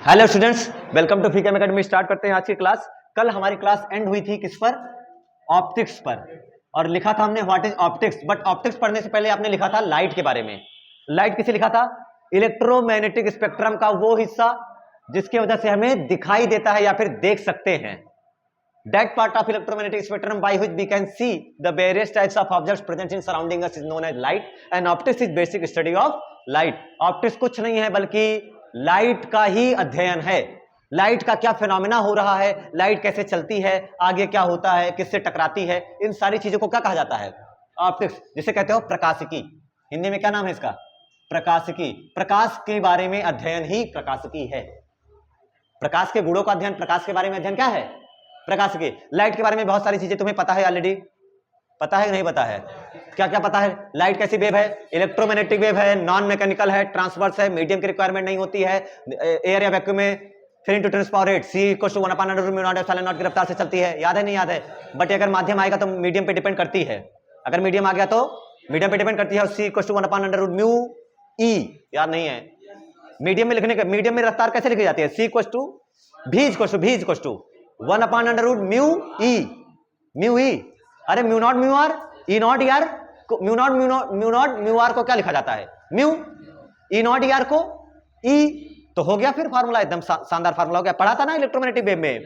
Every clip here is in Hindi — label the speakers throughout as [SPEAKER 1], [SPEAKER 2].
[SPEAKER 1] हेलो स्टूडेंट्स, वेलकम टू फीकेम एकेडमी। स्टार्ट करते हैं आज की क्लास। कल हमारी क्लास एंड हुई थी किस पर? ऑप्टिक्स पर। और लिखा था हमने what is optics. But optics पढ़ने से पहले आपने लिखा था लाइट के बारे में। लाइट किसे लिखा था? इलेक्ट्रोमैग्नेटिक स्पेक्ट्रम का वो हिस्सा जिसकी वजह से हमें दिखाई देता है या फिर देख सकते हैं। That part of electromagnetic spectrum by which we can see the various types of objects present in surrounding us is known as light, and optics is basic study of light. Optics कुछ नहीं है बल्कि लाइट का ही अध्ययन है। लाइट का क्या फिनोमेना हो रहा है, लाइट कैसे चलती है, आगे क्या होता है, किससे टकराती है, इन सारी चीजों को क्या कहा जाता है? ऑप्टिक्स, जिसे कहते हो प्रकाशिकी। हिंदी में क्या नाम है इसका? प्रकाशिकी। प्रकाश के बारे में अध्ययन ही प्रकाशिकी है। प्रकाश के गुणों का अध्ययन, प्रकाश के बारे में अध्ययन क्या है? प्रकाश की। लाइट के बारे में बहुत सारी चीजें तुम्हें पता है ऑलरेडी। पता है कि नहीं पता है? क्या क्या पता है? लाइट कैसी वेव है? इलेक्ट्रोमैग्नेटिक वेव है, नॉन मैकेनिकल है, ट्रांसवर्स है, मीडियम की रिक्वायरमेंट नहीं होती है, एयर या वैक्यूम में 3 × 10⁸ C = 1/√μ0 की रफ्तार से चलती है। याद है नहीं याद है? बट अगर माध्यम आएगा तो मीडियम पे डिपेंड करती है। अगर मीडियम आ गया तो मीडियम पे डिपेंड करती है। C = 1/√μe। याद नहीं है? मीडियम में लिखने का, मीडियम में रफ्तार कैसे लिखी जाती है? C = 1/√μe। अरे μ0 μr E0 ER को μ0 μr को क्या लिखा जाता है? म्यू। E0 ER को E। तो हो गया फिर फार्मूला, एकदम शानदार फार्मूला हो गया। पढ़ा था ना इलेक्ट्रोमैग्नेटिक वेव में।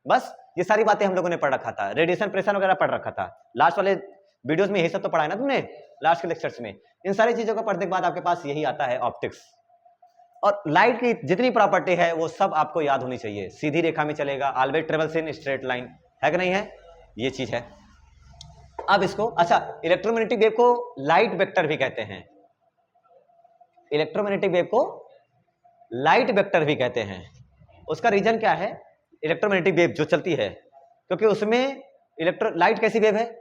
[SPEAKER 1] बस ये सारी बातें हम लोगों ने पढ़ रखा था। रेडिएशन प्रेशर वगैरह पढ़ रखा था। लास्ट वाले वीडियोस में यही सब तो पढ़ा है ना तुमने, लास्ट के लेक्चर्स में। इन सारी चीजों को पढ़ने के बाद आपके पास यही आता है ऑप्टिक्स। और लाइट की जितनी प्रॉपर्टी है वो सब आपको याद होनी चाहिए। सीधी रेखा में चलेगा, always travels in straight line, है कि नहीं है? ये चीज है। अब इसको, अच्छा, इलेक्ट्रोमैग्नेटिक वेव को लाइट वेक्टर भी कहते हैं। इलेक्ट्रोमैग्नेटिक वेव को लाइट वेक्टर भी कहते हैं। उसका रीजन क्या है? इलेक्ट्रोमैग्नेटिक वेव जो चलती है, क्योंकि उसमें लाइट कैसी वेव है?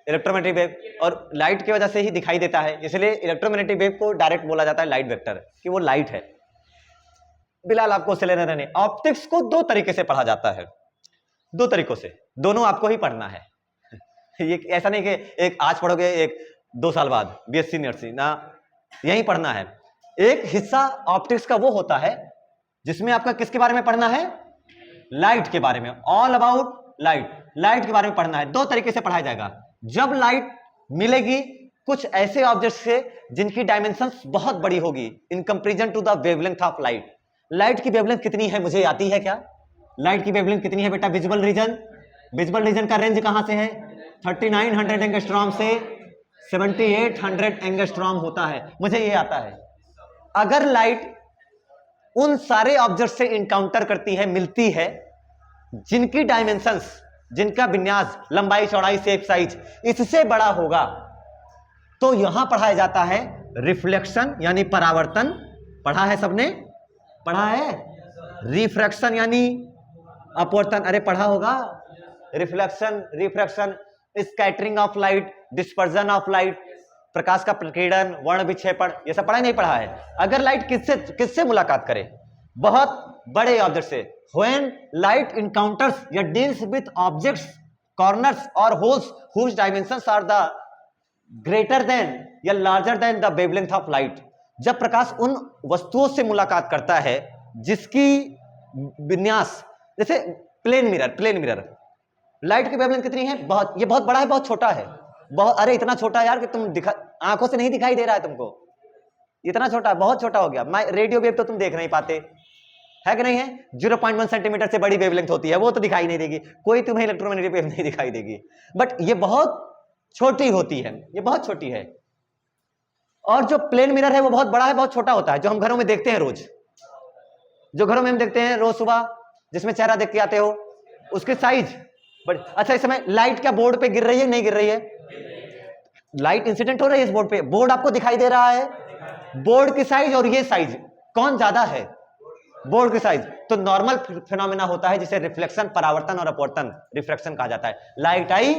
[SPEAKER 1] इलेक्ट्रोमैग्नेटिक वेव, और लाइट की वजह से ही दिखाई देता है, इसलिए इलेक्ट्रोमैग्नेटिक वेव को डायरेक्ट बोला जाता है लाइट वेक्टर, कि वो लाइट है। बिलाल आपको उससे लेना रहने। ऑप्टिक्स को दो तरीके से पढ़ा जाता है, दो तरीकों से, दोनों आपको ही पढ़ना है। ये ऐसा नहीं कि एक आज पढ़ोगे एक 2 साल बाद BSc नर्सिंग ना, यही पढ़ना है। एक हिस्सा ऑप्टिक्स का वो होता है जिसमें आपका किसके बारे में पढ़ना है? लाइट के बारे में। ऑल अबाउट लाइट, लाइट के बारे में पढ़ना है। दो तरीके से पढ़ाया जाएगा। जब लाइट मिलेगी कुछ ऐसे ऑब्जेक्ट से जिनकी डायमेंशंस बहुत बड़ी होगी in comparison to the wavelength of light. Light की वेवलेंथ कितनी है मुझे आती है क्या? लाइट की वेवलेंथ कितनी है बेटा? विजिबल रीजन, विजिबल रीजन का रेंज कहां से है? 3900 एंगस्ट्रॉम से 7800 एंगस्ट्रॉम होता है, मुझे ये आता है। अगर लाइट उन सारे ऑब्जेक्ट से इनकाउंटर करती है, मिलती है, जिनकी डायमेंशंस, जिनका विन्यास, लंबाई, चौड़ाई, शेप, साइज इससे बड़ा होगा, तो यहां पढ़ाया जाता है रिफ्लेक्शन यानी परावर्तन। पढ़ा है सबने? पढ़ा है? रिफ्रैक्शन यानी अपवर्तन, अरे पढ़ा होगा। Reflection, refraction, scattering of light, dispersion of light, प्रकाश का प्रकीर्णन, वर्ण विक्षेपण, ये सब पढ़ा नहीं पढ़ा है? अगर लाइट किससे मुलाकात करे? बहुत बड़े ऑब्जेक्ट से। व्हेन लाइट इनकाउंटर्स या डील्स विथ ऑब्जेक्ट्स, कॉर्नर्स और holes whose dimensions are the greater than या larger than the wavelength of light. जब प्रकाश उन वस्तुओं से मुलाकात करता है जिसकी विन्यास, जैसे plane mirror, plane mirror, light की वेवलेंथ कितनी है? बहुत, ये बहुत बड़ा है, बहुत छोटा है, बहुत, अरे इतना छोटा यार कि तुम आंखों से नहीं दिखाई दे रहा है तुमको, इतना छोटा, बहुत छोटा हो गया। रेडियो वेव तो तुम देख नहीं पाते, है कि नहीं है? 0.1 सेंटीमीटर से बड़ी वेवलेंथ होती है, वो तो दिखाई नहीं देगी, कोई तुम्हें इलेक्ट्रोमैग्नेटिक वेव नहीं दिखाई देगी। बट ये बहुत छोटी होती है, ये बहुत छोटी है। और जो प्लेन मिरर है वो बहुत बड़ा है, बहुत छोटा होता है, जो हम घरों में देखते हैं रोज, जो घरों में हम देखते हैं रोज सुबह, जिसमें चेहरा देख के आते हो, उसकी साइज बड़ी। अच्छा, इस समय लाइट क्या बोर्ड पे गिर रही है? नहीं गिर रही है, लाइट इंसिडेंट हो रही है इस बोर्ड पे, बोर्ड आपको दिखाई दे रहा है। बोर्ड की साइज और ये साइज कौन ज्यादा है? बोर्ड की साइज। तो नॉर्मल फिनोमेना होता है जिसे रिफ्लेक्शन, परावर्तन और अपवर्तन, रिफ्रैक्शन कहा जाता है। लाइट आई,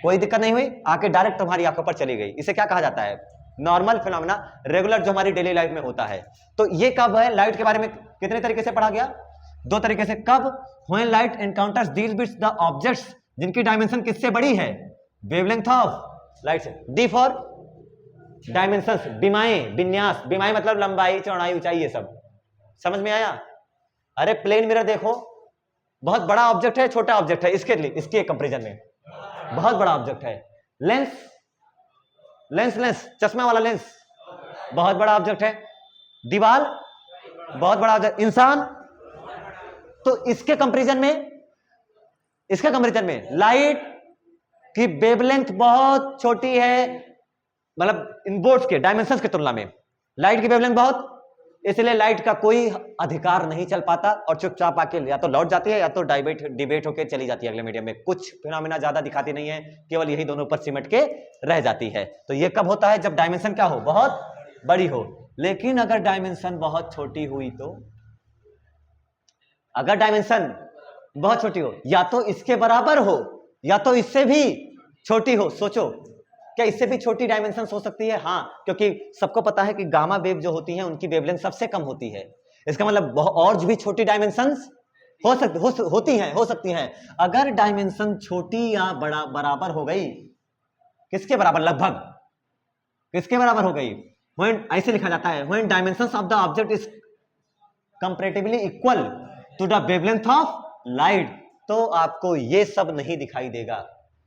[SPEAKER 1] कोई दिक्कत नहीं हुई, आके डायरेक्ट तुम्हारी आंखों पर चली गई, इसे क्या कहा जाता है? नॉर्मल फिनोमेना, रेगुलर, जो हमारी डेली लाइफ में होता है। तो ये कब है? लाइट के बारे में कितने तरीके से पढ़ा गया? दो तरीके से। कब? When light encounters deals with the objects जिनकी डायमेंशन किससे बड़ी है? वेवलेंथ ऑफ लाइट से। डी फॉर डायमेंशंस, बीमाएं, विन्यास, बीमाएं मतलब लंबाई, चौड़ाई, ऊंचाई, ये सब समझ में आया? अरे प्लेन मिरर देखो, बहुत बड़ा ऑब्जेक्ट है, छोटा ऑब्जेक्ट है, इसके लिए इसके कंपैरिजन में बहुत बड़ा ऑब्जेक्ट है। लेंस, लेंस लेंस चश्मा वाला लेंस बहुत बड़ा ऑब्जेक्ट है। दीवार बहुत बड़ा ऑब्जेक्ट, इंसान। तो इसके कंपैरिजन में लाइट की वेवलेंथ बहुत छोटी है, मतलब इन बोर्ड्स के डायमेंशंस की तुलना में लाइट की वेवलेंथ बहुत, इसलिए लाइट का कोई अधिकार नहीं चल पाता और चुपचाप आके या तो लौट जाती है या तो डिबेट होकर चली जाती है अगले मीडियम में। कुछ फिनोमेना ज्यादा दिखाती नहीं है, केवल यही दोनों पर सिमट के रह जाती है। तो ये कब होता है? जब डायमेंशन क्या हो? बहुत बड़ी हो। लेकिन अगर डायमेंशन बहुत छोटी हुई तो, अगर डायमेंशन बहुत छोटी हो, या तो इसके बराबर हो या तो इससे भी छोटी हो। सोचो, क्या इससे भी छोटी डायमेंशन हो सकती है? हाँ, क्योंकि सबको पता है कि गामा वेव जो होती हैं उनकी वेवलेंथ सबसे कम होती है। इसका मतलब और भी छोटी डायमेंशंस हो सकती हैं। अगर डायमेंशन छोटी या बड़ा बराबर हो गई, किसके बराबर? लगभग किसके बराबर हो गई? व्हेन, ऐसे लिखा जाता है, when dimensions of the object is comparatively equal to the wavelength of light, तो आपको ये सब नहीं दिखाई देगा,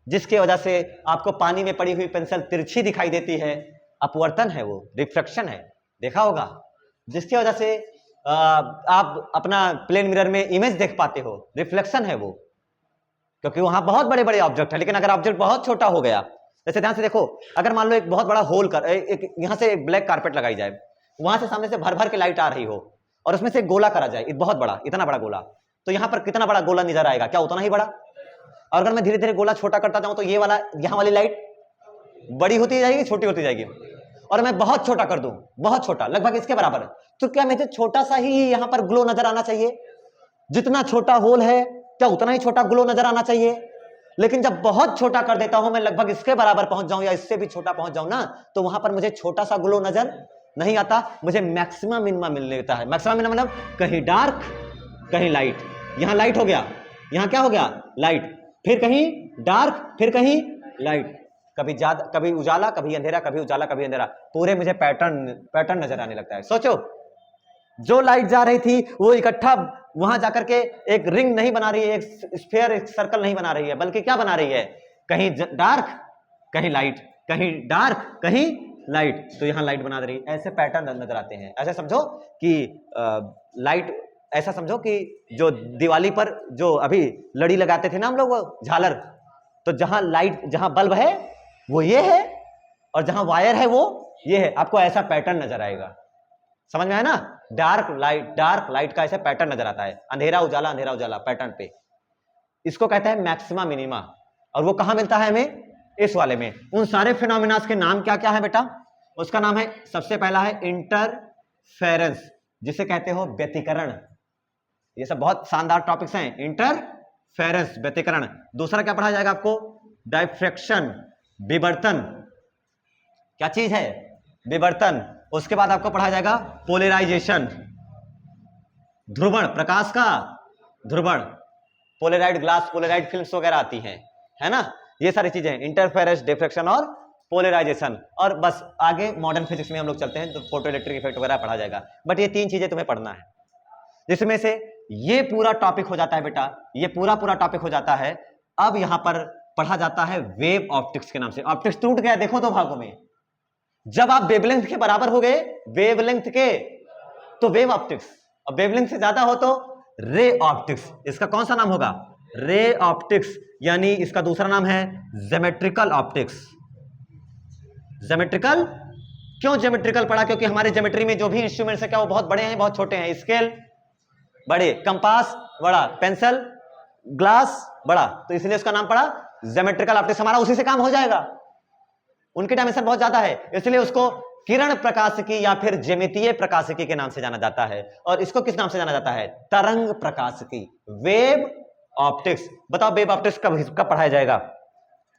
[SPEAKER 1] जिसकी वजह से आपको पानी में पड़ी हुई पेंसिल तिरछी दिखाई देती है। अपवर्तन है, वो रिफ्लेक्शन है, देखा होगा, जिसकी वजह से आप अपना प्लेन मिरर में इमेज देख पाते हो। रिफ्लेक्शन है वो, क्योंकि वहां बहुत बड़े बड़े ऑब्जेक्ट है। लेकिन अगर ऑब्जेक्ट बहुत छोटा हो गया, जैसे ध्यान से देखो, अगर मान लो एक बहुत बड़ा होल कर यहां से एक ब्लैक कारपेट लगाई जाए, वहां से सामने से भर भर के लाइट आ रही हो और उसमें से एक गोला करा जाए, बहुत बड़ा, इतना बड़ा गोला, तो यहां पर कितना बड़ा गोला नजर आएगा? क्या उतना ही बड़ा? और अगर मैं धीरे धीरे गोला छोटा करता जाऊं तो ये वाला, यहां वाली लाइट बड़ी होती जाएगी, छोटी होती जाएगी। और मैं बहुत छोटा कर दूं, बहुत छोटा, लगभग इसके बराबर, तो क्या मुझे छोटा सा ही यहां पर ग्लो नजर आना चाहिए? जितना छोटा होल है, क्या उतना ही छोटा ग्लो नजर आना चाहिए? लेकिन जब बहुत छोटा कर देता हूं, मैं लगभग इसके बराबर पहुंच जाऊं या इससे भी छोटा पहुंच जाऊं ना, तो वहां पर मुझे छोटा सा ग्लो नजर नहीं आता, मुझे मैक्सिमम मिनिमा मिल लेता है। मैक्सिमम मिनिमा मतलब कहीं डार्क कहीं लाइट। यहां लाइट हो गया, यहां क्या हो गया? लाइट, फिर कहीं डार्क, फिर कहीं लाइट, कभी ज्यादा, कभी उजाला, कभी अंधेरा, कभी उजाला, कभी अंधेरा, पूरे मुझे पैटर्न नजर आने लगता है। सोचो, जो लाइट जा रही थी वो इकट्ठा वहां जाकर के एक रिंग नहीं बना रही है, एक स्फीयर, एक सर्कल नहीं बना रही है, बल्कि क्या बना रही है? कहीं डार्क कहीं लाइट, कहीं डार्क कहीं लाइट, तो यहां लाइट बना रही है। ऐसे पैटर्न नजर आते हैं। ऐसे समझो कि लाइट, ऐसा समझो कि जो दिवाली पर जो अभी लड़ी लगाते थे ना हम लोग, वो झालर, तो जहां लाइट, जहां बल्ब है वो ये है और जहां वायर है वो ये है। आपको ऐसा पैटर्न नजर आएगा, समझ में आया ना? डार्क लाइट का ऐसा पैटर्न नजर आता है, अंधेरा उजाला पैटर्न पे। इसको कहते हैं मैक्सिमा मिनिमा। और वो कहां मिलता है हमें? इस वाले में। उन सारे फिनोमिनास के नाम क्या क्या है बेटा? उसका नाम है, सबसे पहला है इंटरफेरेंस, जिसे कहते हो व्यतिकरण। ये सब बहुत शानदार टॉपिक्स हैं। इंटरफेरेंस, व्यतिकरण। दूसरा क्या पढ़ा जाएगा आपको? डायफ्रैक्शन, विवर्तन। क्या चीज है? विवर्तन। उसके बाद आपको पढ़ा जाएगा पोलराइजेशन, ध्रुवण, प्रकाश का ध्रुवण, पोलराइड ग्लास, पोलराइड फिल्म्स वगैरह आती हैं, है ना? ये सारी चीजें, इंटरफेरेंस, डिफ्रैक्शन और पोलराइजेशन। और बस आगे मॉडर्न फिजिक्स में हम लोग चलते हैं तो फोटो इलेक्ट्रिक इफेक्ट वगैरह पढ़ा जाएगा। बट ये तीन चीजें तुम्हें पढ़ना है, जिसमें से ये पूरा टॉपिक हो जाता है बेटा, ये पूरा टॉपिक हो जाता है। अब यहां पर पढ़ा जाता है वेव ऑप्टिक्स के नाम से। ऑप्टिक्स टूट गया, देखो दो भागों में। जब आप वेवलेंथ के बराबर हो गए, वेवलेंथ के, तो वेव ऑप्टिक्स, और वेवलेंथ से ज्यादा हो तो रे ऑप्टिक्स। इसका कौन सा नाम होगा? रे ऑप्टिक्स, यानी इसका दूसरा नाम है ज्योमेट्रिकल ऑप्टिक्स। ज्योमेट्रिकल, क्यों ज्योमेट्रिकल पढ़ा? क्योंकि हमारे ज्योमेट्री में जो भी इंस्ट्रूमेंट्स है, क्या वो बहुत बड़े हैं, बहुत छोटे हैं? स्केल बड़े, कंपास बड़ा, पेंसिल, ग्लास बड़ा, तो इसलिए उसका नाम पड़ा ज्योमेट्रिकल ऑप्टिक्स। हमारा उसी से काम हो जाएगा। उनके डायमेंशन बहुत ज्यादा है, इसलिए उसको किरण प्रकाशिकी या फिर ज्यामितीय प्रकाशिकी के नाम से जाना जाता है। और इसको किस नाम से जाना जाता है? तरंग प्रकाशिकी, वेव ऑप्टिक्स। बताओ वेव ऑप्टिक्स कब पढ़ाया जाएगा?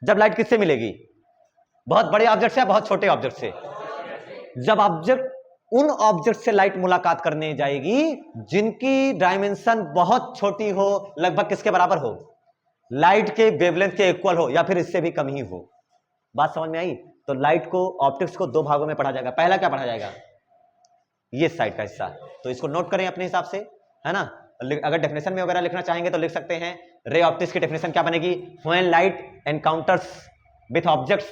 [SPEAKER 1] जब लाइट किससे मिलेगी? बहुत बड़े ऑब्जेक्ट से या बहुत छोटे ऑब्जेक्ट से? जब ऑब्जेक्ट, उन ऑब्जेक्ट से लाइट मुलाकात करने जाएगी जिनकी डायमेंशन बहुत छोटी हो, लगभग किसके बराबर हो? लाइट के वेवलेंथ के इक्वल हो या फिर इससे भी कम ही हो। बात समझ में आई? तो लाइट को, ऑप्टिक्स को दो भागों में पढ़ा जाएगा। पहला क्या पढ़ा जाएगा? ये साइड का हिस्सा, तो इसको नोट करें अपने हिसाब से, है ना? अगर डेफिनेशन में वगैरह लिखना चाहेंगे तो लिख सकते हैं। रे ऑप्टिक्स की डेफिनेशन क्या बनेगी? When light encounters with objects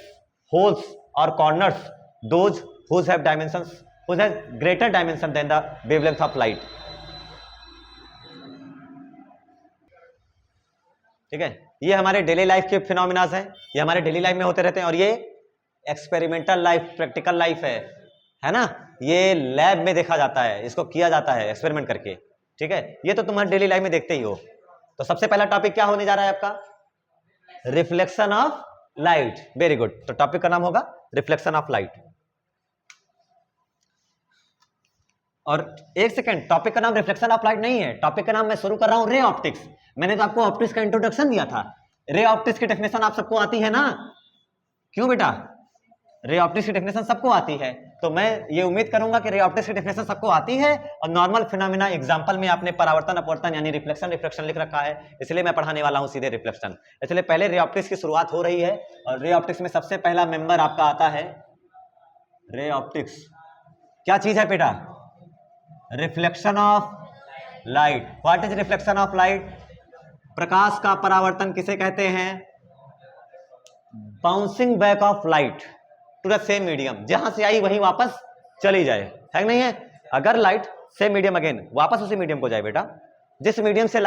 [SPEAKER 1] holes और corners those whose have dimensions whose has greater dimension than the wavelength of light। ठीक है, ये हमारे डेली लाइफ के फिनोमिनाज हैं, ये हमारे डेली लाइफ में होते रहते हैं, और ये एक्सपेरिमेंटल लाइफ, प्रैक्टिकल लाइफ है ना, ये लैब में देखा जाता है, इसको किया जाता है एक्सपेरिमेंट करके। ठीक है, ये तो तुम्हारे डेली लाइफ में देखते ही हो। तो सबसे पहला टॉपिक क्या होने जा रहा है आपका? Reflection of light. Very good, तो टॉपिक का नाम होगा रिफ्लेक्शन ऑफ लाइट। और एक सेकेंड, टॉपिक का नाम रिफ्लेक्शन ऑफ लाइट नहीं है, टॉपिक का नाम मैं शुरू कर रहा हूं रे ऑप्टिक्स। मैंने तो आपको ऑप्टिक्स का इंट्रोडक्शन दिया था। रे ऑप्टिक्स की डेफिनेशन आप सबको आती है ना? क्यों बेटा? रे ऑप्टिक्स की डेफिनेशन सबको आती है, तो मैं ये उम्मीद करूंगा कि रे ऑप्टिक्स की डेफिनेशन सबको आती है। और नॉर्मल फिनोमिना एग्जांपल में आपने परावर्तन अपवर्तन यानी रिफ्लेक्शन रिफ्लेक्शन लिख रखा है, इसलिए मैं पढ़ाने वाला हूं सीधे रिफ्लेक्शन। इसलिए पहले रे ऑप्टिक्स की शुरुआत हो रही है, और रे ऑप्टिक्स में सबसे पहला मेंबर आपका आता है रे ऑप्टिक्स। क्या चीज है बेटा? Reflection of light. What is reflection of light? प्रकाश का परावर्तन किसे कहते हैं? Bouncing back of light to the same medium, जहां से आई वहीं वापस चली जाए, है नहीं है? अगर लाइट सेम मीडियम अगेन वापस उसी मीडियम को जाए बेटा, जिस मीडियम से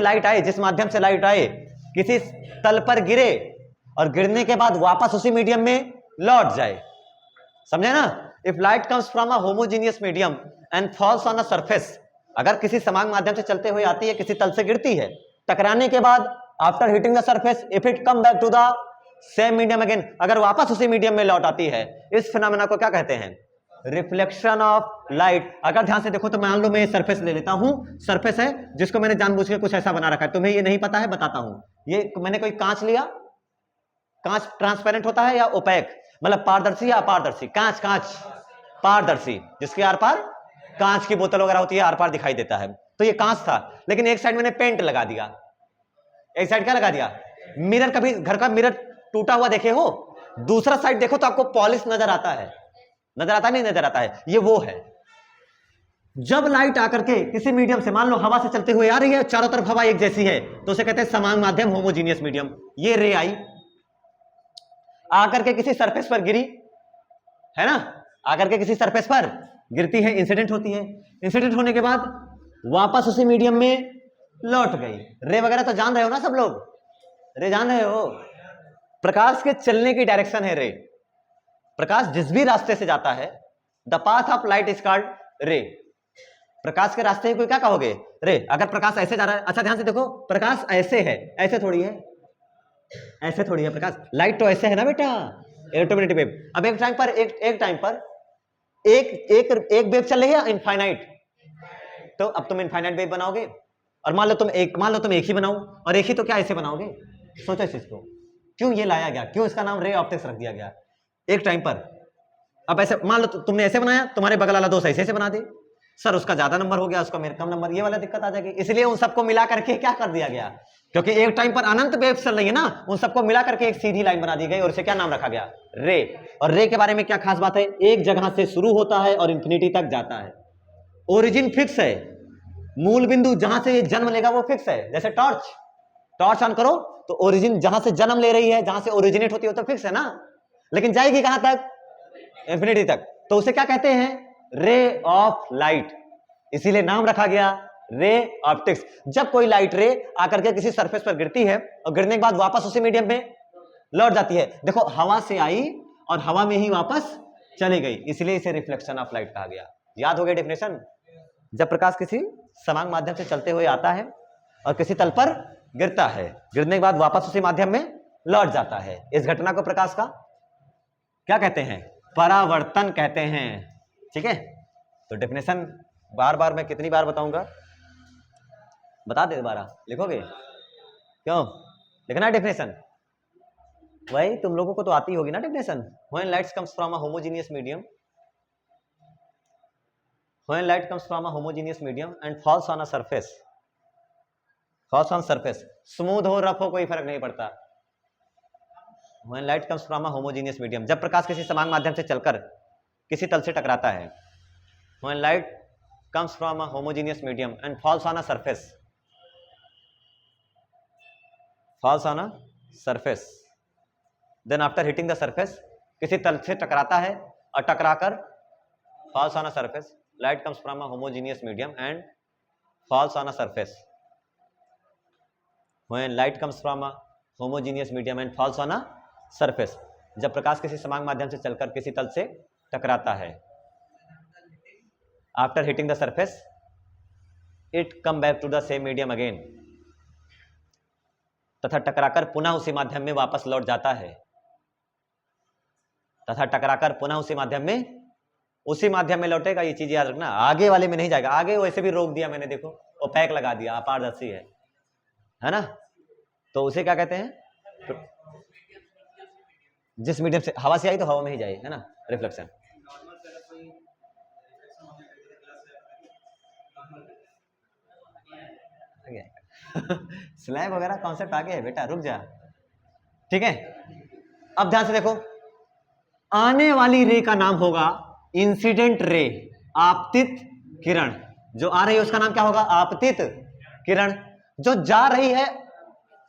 [SPEAKER 1] लाइट आए, जिस माध्यम से लाइट आए, किसी तल पर गिरे और गिरने के बाद वापस उसी मीडियम में लौट जाए, समझे ना? If light comes from a homogeneous medium and falls on a surface, अगर किसी समान माध्यम से चलते हुए आती है, किसी तल से गिरती है, टकराने के बाद after hitting the surface if it come back to the same medium again, अगर वापस उसी मीडियम में लौट आती है, इस फिनोमेना को क्या कहते हैं? Reflection of light. अगर ध्यान से देखो तो मान लो मैं ये सरफेस ले लेता हूं, सरफेस है जिसको मैंने जानबूझ के कुछ ऐसा बना रखा है, तुम्हें ये नहीं पता है, बताता हूं। ये मैंने कोई कांच लिया, कांच ट्रांसपेरेंट होता है या ओपेक, मतलब पारदर्शी या अपारदर्शी? कांच पारदर्शी, जिसके आर पार कांच की बोतल वगैरह होती है, आर पार दिखाई देता है। तो ये कांच था, लेकिन एक साइड मैंने पेंट लगा दिया। एक साइड क्या लगा दिया? मिरर। कभी घर का मिरर टूटा हुआ देखे हो? दूसरा साइड देखो तो आपको पॉलिश नजर आता है, नजर आता है नहीं नजर आता है? ये वो है। जब लाइट आकर के किसी मीडियम से, मान लो हवा से चलते हुए आ रही है, चारों तरफ हवा एक जैसी है, तो उसे कहते हैं समान माध्यम, होमोजीनियस मीडियम। ये रे आई, आकर के किसी सरफेस पर गिरी, है ना, आकर के किसी सरफेस पर गिरती है, इंसिडेंट होती है, इंसिडेंट होने के बाद वापस उसी मीडियम में लौट गई। रे वगैरह तो जान रहे हो ना सब लोग? रे जान रहे हो? प्रकाश के चलने की डायरेक्शन है रे। प्रकाश जिस भी रास्ते से जाता है, the path of light is called ray. प्रकाश के रास्ते को क्या कहोगे? रे। अगर प्रकाश ऐसे जा रहा है, अच्छा ध्यान से देखो, प्रकाश ऐसे है, ऐसे थोड़ी है, ऐसे थोड़ी है प्रकाश। लाइट तो ऐसे है ना बेटा, इलेक्ट्रोमैग्नेटिक वेव। अब एक टाइम पर एक वेव चल रही है इनफाइनाइट, तो अब तुम इनफाइनाइट वेव बनाओगे, और मान लो तुम एक ही बनाओ, और एक ही तो क्या ऐसे बनाओगे? सोचो इस चीज को, क्यों ये लाया गया, क्यों इसका नाम रे ऑप्टिक्स रख दिया गया? एक टाइम पर अब ऐसे मान लो तुमने ऐसे बनाया, तुम्हारे बगल वाला दोस्त ऐसे बना दे, सर उसका ज्यादा नंबर हो गया, उसका मेरे कम नंबर, ये वाला दिक्कत आ जाएगी। इसलिए उन सबको मिला करके क्या कर दिया गया? क्योंकि एक टाइम पर अनंत वेव्स चल रही है ना, उन सबको मिला करके एक सीधी लाइन बना दी गई, और इसे क्या नाम रखा गया? रे। और रे के बारे में क्या खास बात है? एक जगह से शुरू होता है और इंफिनिटी तक जाता है। ओरिजिन फिक्स है, मूल बिंदु जहां से ये जन्म लेगा वो फिक्स है। जैसे टॉर्च ऑन करो तो ओरिजिन जहां से जन्म ले रही है, जहां से ओरिजिनेट होती है, तो फिक्स है ना, लेकिन जाएगी कहां तक? इंफिनिटी तक। तो उसे क्या कहते हैं? Ray of light. इसीलिए नाम रखा गया रे ऑप्टिक्स। जब कोई लाइट रे आकर के किसी सरफेस पर गिरती है और गिरने के बाद वापस उसी मीडियम में लौट जाती है, देखो हवा से आई और हवा में ही वापस चली गई, इसलिए इसे रिफ्लेक्शन ऑफ लाइट कहा गया। याद हो गया डेफिनेशन? जब प्रकाश किसी समान माध्यम से चलते हुए आता है और किसी तल पर गिरता है, गिरने के बाद वापस उसी माध्यम में लौट जाता है, इस घटना को प्रकाश का क्या कहते हैं? परावर्तन कहते हैं। ठीक है, तो डेफिनेशन बार बार मैं कितनी बार बताऊंगा? बता दे, दोबारा लिखोगे? क्यों लिखना है डेफिनेशन? वही तुम लोगों को तो आती होगी ना definition. When light comes from a homogeneous medium, when light comes from a homogeneous medium and falls on a surface, falls on surface, smooth हो रफ हो कोई फर्क नहीं पड़ता। When light comes from a homogeneous medium, जब प्रकाश किसी समान माध्यम से चलकर किसी तल से टकराता है। When light comes from a homogeneous medium and falls on a surface, then after hitting the surface, किसी तल से टकराता है और टकराकर falls on a surface, light comes from a homogeneous medium and falls on a surface. When light comes from a homogeneous medium and falls on a surface, जब प्रकाश किसी समान माध्यम से चलकर किसी तल से टकराता है, after hitting the surface it come back to the same medium again, तथा टकराकर पुनः उसी माध्यम में वापस लौट जाता है, तथा टकराकर पुनः उसी माध्यम में लौटेगा। ये चीज याद रखना, आगे वाले में नहीं जाएगा। आगे वैसे भी रोक दिया मैंने, देखो वो पैक लगा दिया, अपारदर्शी है ना, तो उसे क्या कहते हैं? जिस मीडियम से हवा से आई तो हवा में ही जाए, है ना, रिफ्लेक्शन। स्लैब वगैरह कॉन्सेप्ट आगे है बेटा, रुक जा, ठीक है। अब ध्यान से देखो, आने वाली रे का नाम होगा इंसिडेंट रे, आपतित किरण। जो आ रही है उसका नाम क्या होगा? आपतित किरण। जो जा रही है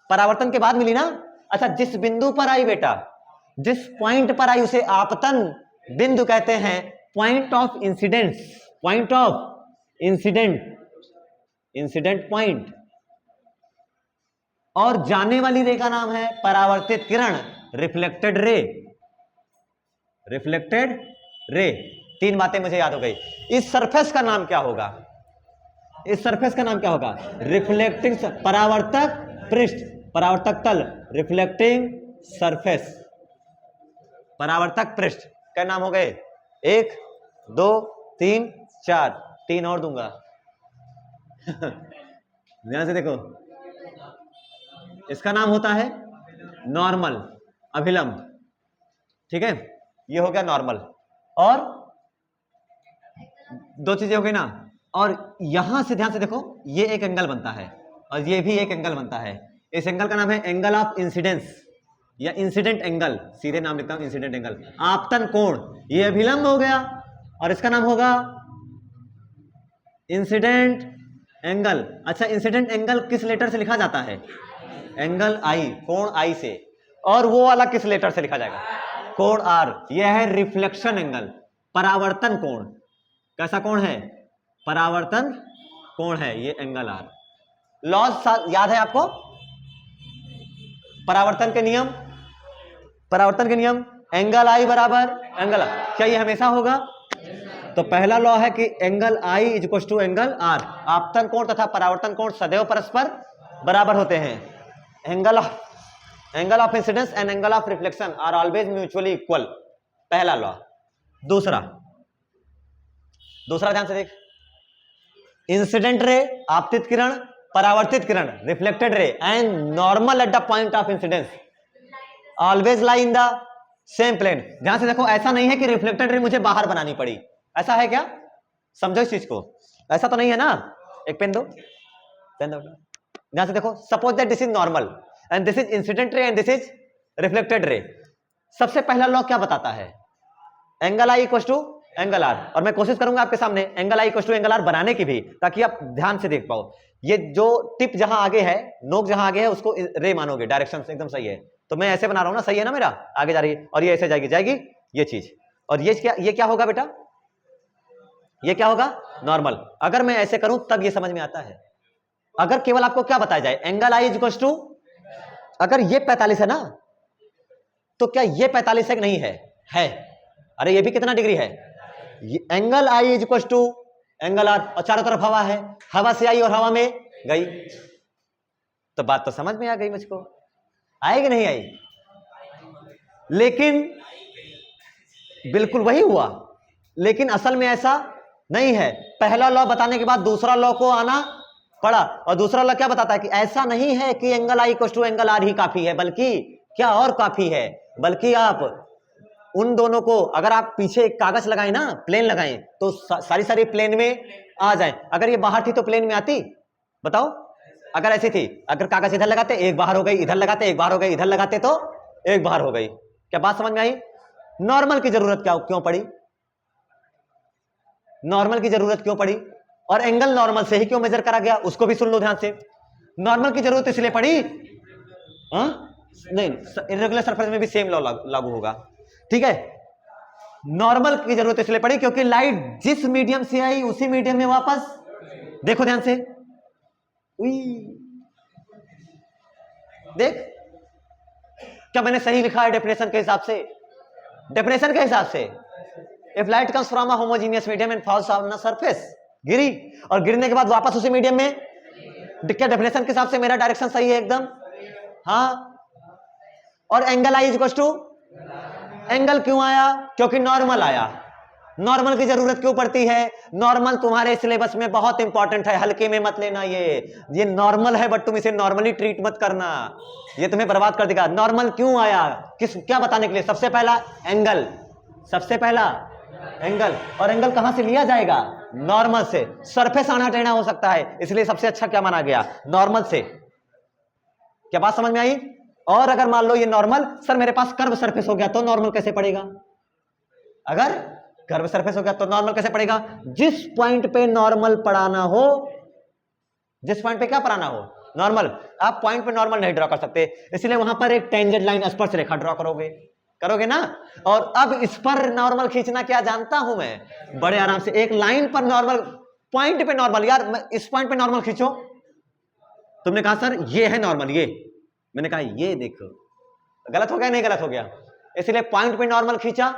[SPEAKER 1] परावर्तन के बाद मिली ना, अच्छा जिस बिंदु पर आई बेटा, जिस पॉइंट पर आई उसे आपतन बिंदु कहते हैं, point of incidence, point of incident point. और जाने वाली रे का नाम है परावर्तित किरण, रिफ्लेक्टेड रे। तीन बातें मुझे याद हो गई। इस सरफेस का नाम क्या होगा? रिफ्लेक्टिंग, परावर्तक पृष्ठ, परावर्तक तल, रिफ्लेक्टिंग सरफेस, परावर्तक पृष्ठ। क्या नाम हो गए? 1 2 3 4, 3 और दूंगा। ध्यान से देखो, इसका नाम होता है नॉर्मल, अभिलंब, ठीक है, ये हो गया नॉर्मल। और दो चीजें हो गई ना, और यहां से ध्यान से देखो, ये एक एंगल बनता है और ये भी एक एंगल बनता है। इस एंगल का नाम है एंगल ऑफ इंसिडेंस या इंसिडेंट एंगल, सीधे नाम लिखता हूं इंसिडेंट एंगल, आपतन कोण। ये अभिलंब हो गया और इसका नाम होगा इंसिडेंट एंगल। अच्छा, इंसिडेंट एंगल किस लेटर से लिखा जाता है? एंगल आई, कोण आई से। और वो वाला किस लेटर से लिखा जाएगा? कोण आर। यह है रिफ्लेक्शन एंगल, परावर्तन कोण। कैसा कोण है? परावर्तन कोण है ये एंगल आर। लॉज याद है आपको? परावर्तन के नियम, एंगल आई बराबर एंगल आर। क्या ये हमेशा होगा? तो पहला लॉ है कि angle i is equal to angle r. आपतन कोण तथा परावर्तन कोण सदैव परस्पर बराबर होते हैं। Angle of incidence and angle of reflection are always mutually equal, पहला लॉ। दूसरा ध्यान से देख, इंसिडेंट रे, आपतित किरण, परावर्तित किरण, reflected ray, and normal at the point of incidence always lie in the same plane. ध्यान से देखो, ऐसा नहीं है कि रिफ्लेक्टेड रे मुझे बाहर बनानी पड़ी, ऐसा है क्या? समझो इस चीज को, ऐसा तो नहीं है ना। एक पेन दो। ध्यान से देखो, suppose that this is normal and this is incident ray and this is reflected ray. सबसे पहला लॉ क्या बताता है? Angle I equal to angle r. और मैं कोशिश करूंगा आपके सामने angle I equal to angle r बनाने की भी, ताकि आप ध्यान से देख पाओ। ये जो टिप जहां आगे है, नोक जहां आगे है, उसको रे मानोगे, डायरेक्शन एकदम सही है। तो मैं ऐसे बना रहा हूं ना, सही है ना मेरा? आगे जा रही है और ये ऐसे जाएगी ये चीज। और ये क्या होगा बेटा? ये क्या होगा? नॉर्मल। अगर मैं ऐसे करूं तब ये समझ में आता है। अगर केवल आपको क्या बताया जाए, angle i is equal to, अगर ये 45 है ना, तो क्या ये 45 है कि नहीं है? अरे ये भी कितना डिग्री है? Angle i is equal to angle r, और चारों तरफ हवा है, हवा से आई और हवा में गई। तो बात तो समझ में आ गई मुझको, आई कि नहीं आई? लेकिन बिल्कुल वही हुआ, लेकिन असल में ऐसा नहीं है। पहला लॉ बताने के बाद दूसरा लॉ को आना पड़ा, और दूसरा लॉ क्या बताता है कि ऐसा नहीं है कि angle I equal to angle R ही काफी है, बल्कि क्या और काफी है, बल्कि आप उन दोनों को, अगर आप पीछे एक कागज लगाएं ना, प्लेन लगाएं, तो सारी प्लेन में आ जाए। अगर ये बाहर थी तो प्लेन में आती? बताओ। अगर ऐसी थी, अगर कागज इधर लगाते एक बाहर हो गई, इधर लगाते एक बाहर हो गई, इधर लगाते तो एक बाहर हो गई। क्या बात समझ में आई? नॉर्मल की जरूरत क्यों पड़ी? नॉर्मल की जरूरत क्यों पड़ी? और एंगल नॉर्मल से ही क्यों मेजर करा गया उसको भी सुन लो ध्यान से। नॉर्मल की जरूरत इसलिए पड़ी, नहीं इरेगुलर सरफेस में भी सेम लॉ लागू होगा, ठीक है। नॉर्मल की जरूरत इसलिए पड़ी क्योंकि लाइट जिस मीडियम से आई उसी मीडियम में वापस, देखो ध्यान से, देख क्या मैंने सही लिखा है डेफिनेशन के हिसाब से, डेफिनेशन के हिसाब से if light comes from a homogeneous medium and falls on a surface, गिरी और गिरने के बाद वापस उसी मीडियम में, क्या डेफिनेशन के हिसाब से मेरा डायरेक्शन सही है एकदम, हाँ। और angle I equal to, angle क्यों आया, क्योंकि नॉर्मल आया। नॉर्मल की जरूरत क्यों पड़ती है, नॉर्मल तुम्हारे सिलेबस में बहुत इंपॉर्टेंट है, हल्के में मत लेना, ये नॉर्मल है बट तुम इसे नॉर्मली ट्रीट मत करना, ये तुम्हें बर्बाद कर देगा। नॉर्मल क्यों आया, क्या बताने के लिए, सबसे पहला एंगल, सबसे पहला एंगल, और एंगल कहां से लिया जाएगा, नॉर्मल से। सरफेस आना टेढ़ा हो सकता है, इसलिए सबसे अच्छा क्या माना गया, नॉर्मल से। क्या बात समझ में आई। और अगर मान लो ये नॉर्मल, सर मेरे पास कर्व सरफेस हो गया तो नॉर्मल कैसे पड़ेगा, अगर कर्व सरफेस हो गया तो नॉर्मल कैसे पड़ेगा, जिस पॉइंट पे नॉर्मल पढ़ाना हो, जिस पॉइंट पे क्या पढ़ाना हो, नॉर्मल। आप पॉइंट पे नॉर्मल नहीं ड्रॉ कर सकते, इसलिए वहां पर एक टेंजेंट लाइन, स्पर्श रेखा ड्रॉ करोगे, करोगे ना। और अब इस पर नॉर्मल खींचना क्या जानता हूं मैं, बड़े आराम से, एक लाइन पर नॉर्मल, पॉइंट पे नॉर्मल, यार इस पॉइंट पे नॉर्मल खींचो, तुमने कहा सर ये है नॉर्मल, ये मैंने कहा ये देखो, गलत हो गया, नहीं गलत हो गया, इसलिए पॉइंट पे नॉर्मल खींचा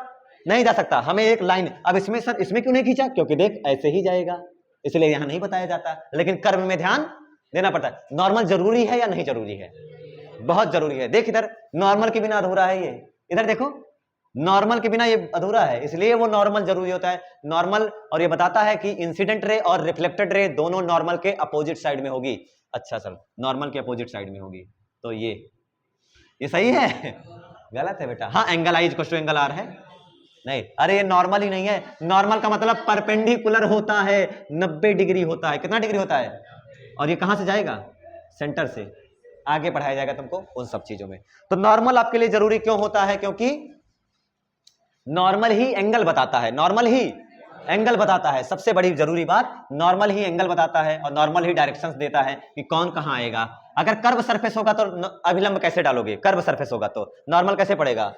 [SPEAKER 1] नहीं जा सकता, हमें एक लाइन। अब इसमें सर इसमें क्यों नहीं खींचा, क्योंकि देख ऐसे ही जाएगा, इसलिए यहां नहीं बताया जाता, लेकिन कर्व में ध्यान देना पड़ता है। नॉर्मल जरूरी है या नहीं जरूरी है, बहुत जरूरी है। देख इधर नॉर्मल के बिना अधूरा है ये, इधर देखो नॉर्मल के बिना ये अधूरा है, इसलिए वो नॉर्मल जरूरी होता है, नॉर्मल। और ये बताता है कि इंसिडेंट रे और रिफ्लेक्टेड रे दोनों नॉर्मल के अपोजिट साइड में होगी। अच्छा सर नॉर्मल के अपोजिट साइड में होगी, तो ये सही है, गलत है बेटा। हाँ angle I equal to angle r है, नहीं, अरे ये नॉर्मल ही नहीं है, नॉर्मल का मतलब परपेंडिकुलर होता है, 90 डिग्री होता है, कितना डिग्री होता है, और ये कहां से जाएगा, सेंटर से। आगे पढ़ाया जाएगा तुमको उन सब चीजों में। तो नॉर्मल आपके लिए जरूरी क्यों होता है, क्योंकि नॉर्मल ही एंगल बताता है, नॉर्मल ही एंगल बताता है, सबसे बड़ी जरूरी बात, नॉर्मल ही एंगल बताता है और नॉर्मल ही डायरेक्शंस देता है कि कौन कहां आएगा। अगर कर्व सरफेस होगा तो अभिलंब कैसे डालोगे, कर्व सरफेस होगा तो नॉर्मल कैसे पड़ेगा,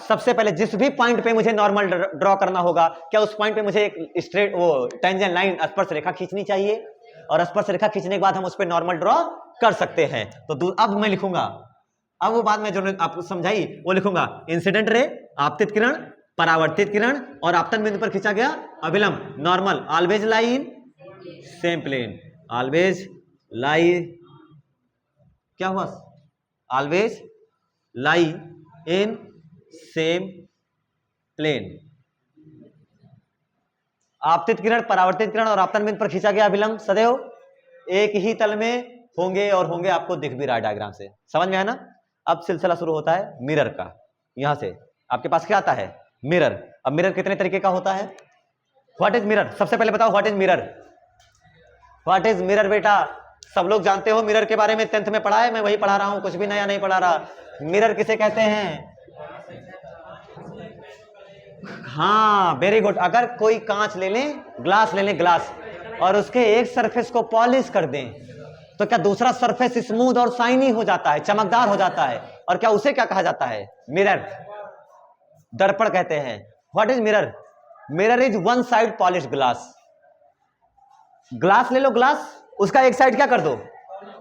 [SPEAKER 1] सबसे पहले जिस भी पॉइंट पे मुझे नॉर्मल ड्रॉ करना होगा, क्या उस पॉइंट पे मुझे एक स्ट्रेट वो टेंजेंट लाइन, स्पर्श रेखा खींचनी चाहिए, और स्पर्श रेखा खींचने के बाद हम उस पर नॉर्मल ड्रॉ कर सकते हैं। तो अब मैं लिखूंगा, अब वो बाद में जो आपको समझाई वो लिखूंगा, इंसिडेंट रे, आपतित किरण, परावर्तित किरण, और आपतन बिंदु पर खींचा गया अभिलंब, normal always lie in same plane, always lie, क्या हुआ, always lie in same plane. आपतित किरण, परावर्तित किरण और आपतन बिंदु पर खींचा गया अभिलंब सदैव एक ही तल में होंगे, और होंगे आपको दिख भी रहा है डायग्राम से, समझ में आया ना। अब सिलसिला शुरू होता है मिरर का, यहां से आपके पास क्या आता है, मिरर। अब मिरर कितने तरीके का होता है, व्हाट इज मिरर, सबसे पहले बताओ what is mirror, what is mirror बेटा, सब लोग जानते हो मिरर के बारे में, 10th में पढ़ा है, मैं वही पढ़ा रहा हूं, कुछ भी नया नहीं पढ़ा रहा। मिरर किसे कहते हैं, हाँ वेरी गुड, अगर कोई कांच ले लें, ग्लास ले लें, ग्लास, और उसके एक सरफेस को पॉलिश कर दें, तो क्या दूसरा सरफेस स्मूथ और शाइनी हो जाता है, चमकदार हो जाता है, और क्या उसे क्या कहा जाता है, मिरर, दर्पण कहते हैं। What is mirror, mirror is one side polish glass, glass ले लो, ग्लास, उसका एक साइड क्या कर दो,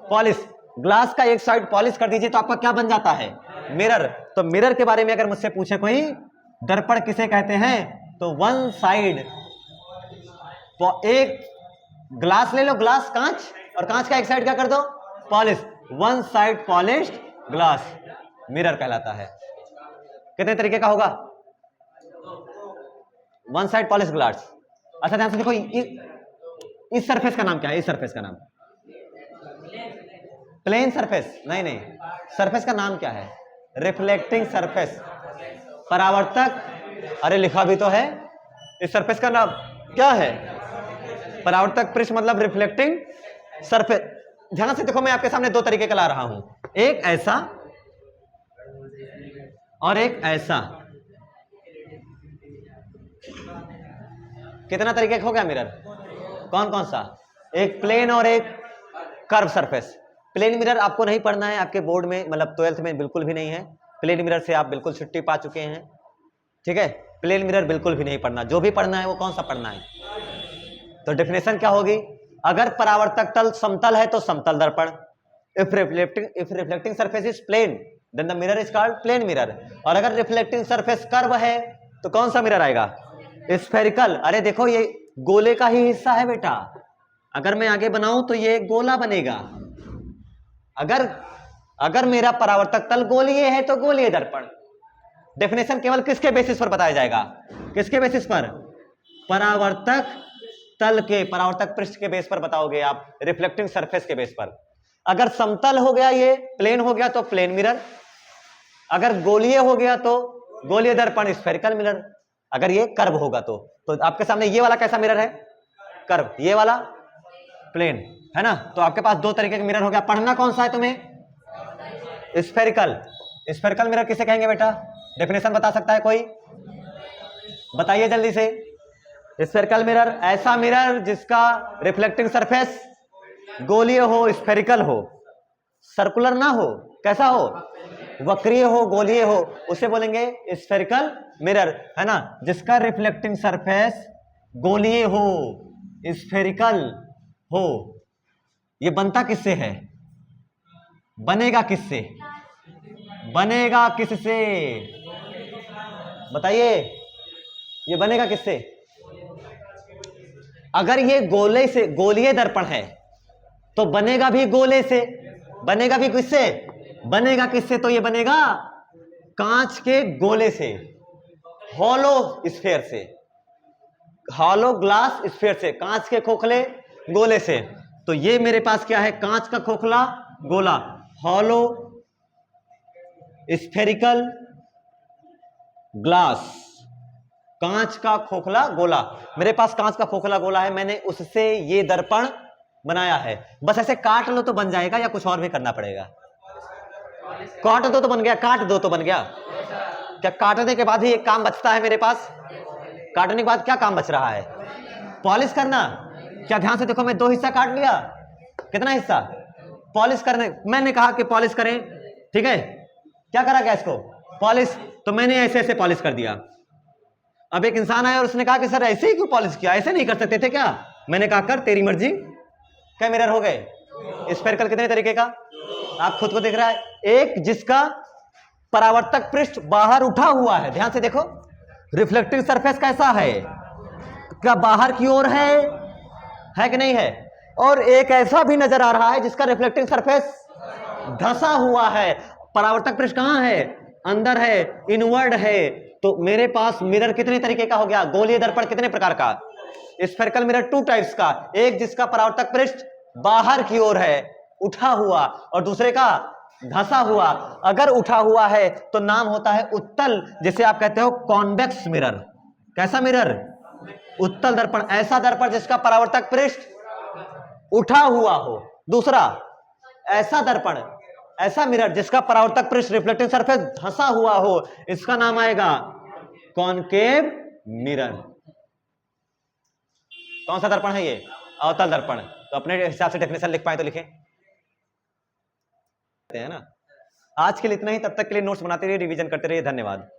[SPEAKER 1] पॉलिश, ग्लास का एक साइड पॉलिश कर दीजिए तो आपका क्या बन जाता है, मिरर। तो मिरर के बारे में अगर मुझसे पूछे कोई, दर्पण किसे कहते हैं, तो वन साइड, एक ग्लास ले लो, ग्लास कांच, और कांच का एक साइड क्या कर दो, polish, one side polished glass, mirror कहलाता है। कितने तरीके का होगा, वन साइड पॉलिश ग्लास। अच्छा ध्यान से देखो, इस सरफेस का नाम क्या है, इस सरफेस का नाम, प्लेन सरफेस, नहीं नहीं, सरफेस का नाम क्या है, रिफ्लेक्टिंग सरफेस, परावर्तक, अरे लिखा भी तो है, इस सरफेस का नाम क्या है, परावर्तक पृष्ठ, मतलब रिफ्लेक्टिंग सरफेस। ध्यान से देखो, मैं आपके सामने दो तरीके का ला रहा हूं, एक ऐसा और एक ऐसा, कितना तरीके का हो गया मिरर, कौन कौन सा? एक प्लेन और एक कर्व सरफेस। प्लेन मिरर आपको नहीं पढ़ना है आपके बोर्ड में, मतलब 12th में बिल्कुल भी नहीं है। प्लेन मिरर से आप बिल्कुल छुट्टी पा चुके हैं, ठीक है। प्लेन मिरर बिल्कुल भी नहीं पढ़ना, जो भी पढ़ना है वो कौन सा पढ़ना है? तो डेफिनेशन क्या होगी? अगर परावर्तक तल समतल है तो समतल दर्पण। If reflecting surface is plane then the mirror is called plane mirror. और अगर रिफ्लेक्टिंग सरफेस कर्व है तो कौन सा मिरर आएगा? स्फेरिकल। अरे देखो ये गोले का ही हिस्सा है बेटा, अगर मैं आगे बनाऊं तो ये गोला बनेगा। अगर मेरा परावर्तक तल गोलीय है तो गोलीय दर्पण। डेफिनेशन केवल किसके बेसिस पर बताया जाएगा? किसके बेसिस पर? परावर्तक तल के, परावर्तक पृष्ठ के बेस पर बताओगे आप, रिफ्लेक्टिंग सरफेस के बेस पर। अगर समतल हो गया, ये प्लेन हो गया तो प्लेन मिरर, अगर गोलीय हो गया तो गोलीय दर्पण स्फेरिकल मिरर, अगर ये कर्व होगा तो आपके सामने ये वाला कैसा मिरर है? कर्व, ये वाला प्लेन है ना। तो आपके पास दो तरीके के मिरर हो गया। पढ़ना कौन सा है तुम्हें? स्फेरिकल। स्फेरिकल मिरर किसे कहेंगे बेटा? डेफिनेशन बता सकता है कोई? बताइए जल्दी से। स्फेरिकल मिरर ऐसा मिरर जिसका रिफ्लेक्टिंग सरफेस गोलीय हो, स्फेरिकल हो, सर्कुलर ना हो, कैसा हो? वक्रीय हो, गोलीय हो, उसे बोलेंगे स्फेरिकल मिरर, है ना। जिसका रिफ्लेक्टिंग सरफेस गोलीय हो, स्फेरिकल हो। ये बनता किससे है? बनेगा किससे? बनेगा किससे? बताइए, ये बनेगा किससे? अगर ये गोले से, गोलीय दर्पण है तो बनेगा भी गोले से। बनेगा भी किससे? बनेगा किससे? तो ये बनेगा कांच के गोले से, हॉलो स्फीयर से, हॉलो ग्लास स्फीयर से, कांच के खोखले गोले से। तो ये मेरे पास क्या है? कांच का खोखला गोला, हॉलो स्फेरिकल ग्लास, कांच का खोखला गोला। मेरे पास कांच का खोखला गोला है, मैंने उससे ये दर्पण बनाया है। बस ऐसे काट लो तो बन जाएगा या कुछ और भी करना पड़ेगा? काट दो तो बन गया, काट दो तो बन गया। क्या काटने के बाद ही एक काम बचता है मेरे पास? काटने के बाद क्या काम बच रहा है? पॉलिश करना। क्या ध्यान से देखो, मैं दो हिस्सा काट लिया, कितना हिस्सा? पॉलिश करने, मैंने कहा कि पॉलिश करें, ठीक है। क्या करा गया इसको? पॉलिश। तो मैंने ऐसे ऐसे पॉलिश कर दिया। अब एक इंसान आया और उसने कहा कि सर ऐसे ही क्यों पॉलिश किया, ऐसे नहीं कर सकते थे क्या? मैंने कहा कर, तेरी मर्जी। क्या मिरर हो गए? स्फेरिकल कितने तरीके का आप खुद को दिख रहा है? एक जिसका परावर्तक पृष्ठ बाहर उठा हुआ है, ध्यान से देखो, रिफ्लेक्टिंग सरफेस कैसा है? क्या बाहर की ओर है कि नहीं है? और एक ऐसा भी नजर आ रहा है जिसका रिफ्लेक्टिंग सरफेस धंसा हुआ है। परावर्तक पृष्ठ कहां है? अंदर है, इनवर्ड है। तो मेरे पास मिरर कितने तरीके का हो गया? गोलीय दर्पण कितने प्रकार का? स्फेरिकल मिरर टू टाइप्स का, एक जिसका परावर्तक पृष्ठ बाहर की ओर है, उठा हुआ, और दूसरे का धंसा हुआ। अगर उठा हुआ है तो नाम होता है उत्तल, जिसे आप कहते हो कॉन्वेक्स मिरर। कैसा मिरर? उत्तल दर्पण, ऐसा दर्पण जिसका परावर्तक पृष्ठ उठा हुआ हो। दूसरा ऐसा दर्पण, ऐसा मिरर जिसका परावर्तक पृष्ठ, रिफ्लेक्टिंग सरफेस धंसा हुआ हो, इसका नाम आएगा कॉनकेव मिरर। कौन सा दर्पण है ये? अवतल दर्पण। तो अपने हिसाब से डेफिनेशन लिख पाए तो लिखें, है ना। आज के लिए इतना ही, तब तक के लिए नोट्स बनाते रहिए, रिवीजन करते रहिए। धन्यवाद।